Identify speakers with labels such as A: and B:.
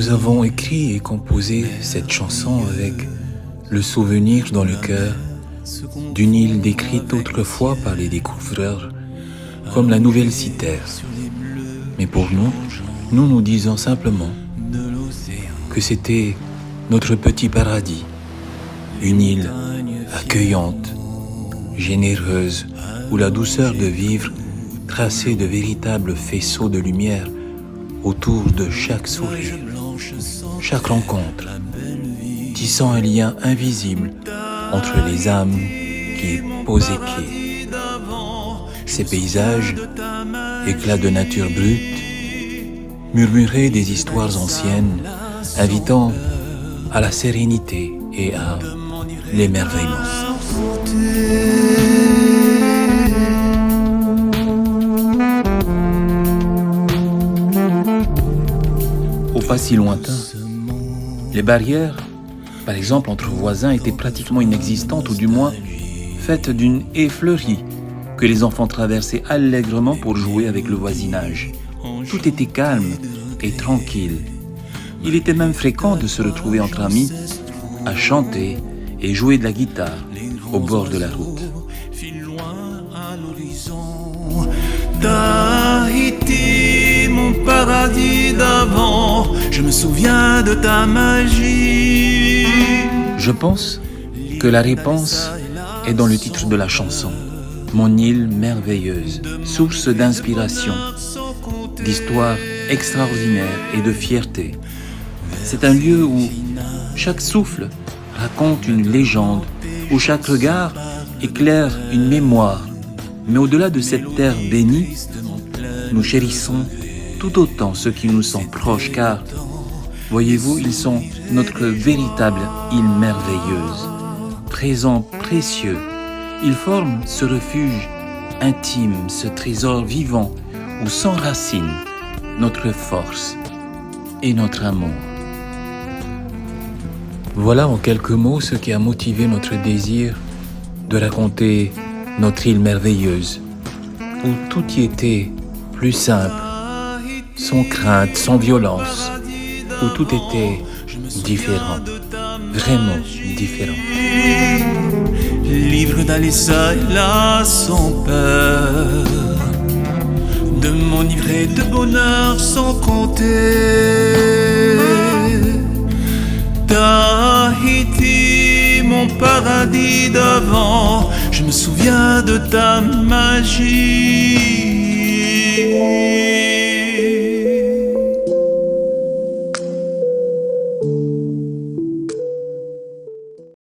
A: Nous avons écrit et composé cette chanson avec le souvenir dans le cœur d'une île décrite autrefois par les découvreurs comme la Nouvelle Cythère. Mais pour nous, nous disons simplement que c'était notre petit paradis, une île accueillante, généreuse, où la douceur de vivre traçait de véritables faisceaux de lumière autour de chaque sourire, chaque rencontre, tissant un lien invisible entre les âmes qui posaient quai. Ces paysages, éclats de nature brute, murmuraient des histoires anciennes, invitant à la sérénité et à l'émerveillement. Au pas si lointain, les barrières, par exemple entre voisins, étaient pratiquement inexistantes, ou du moins faites d'une haie fleurie que les enfants traversaient allègrement pour jouer avec le voisinage. Tout était calme et tranquille. Il était même fréquent de se retrouver entre amis à chanter et jouer de la guitare au bord de la route.
B: Tahiti, mon paradis d'avant, je me souviens de ta magie.
A: Je pense que la réponse est dans le titre de la chanson. Mon île merveilleuse, source d'inspiration, d'histoires extraordinaires et de fierté. C'est un lieu où chaque souffle raconte une légende, où chaque regard éclaire une mémoire. Mais au-delà de cette terre bénie, nous chérissons tout autant ceux qui nous sont proches, car, voyez-vous, ils sont notre véritable île merveilleuse. Présents précieux, ils forment ce refuge intime, ce trésor vivant où s'enracine notre force et notre amour. Voilà en quelques mots ce qui a motivé notre désir de raconter notre île merveilleuse, où tout y était plus simple, sans crainte, sans violence, où tout était différent, vraiment différent.
B: Libre d'aller ça et là sans peur, de m'enivrer de bonheur sans compter. Tahiti, mon paradis d'avant, je me souviens de ta magie.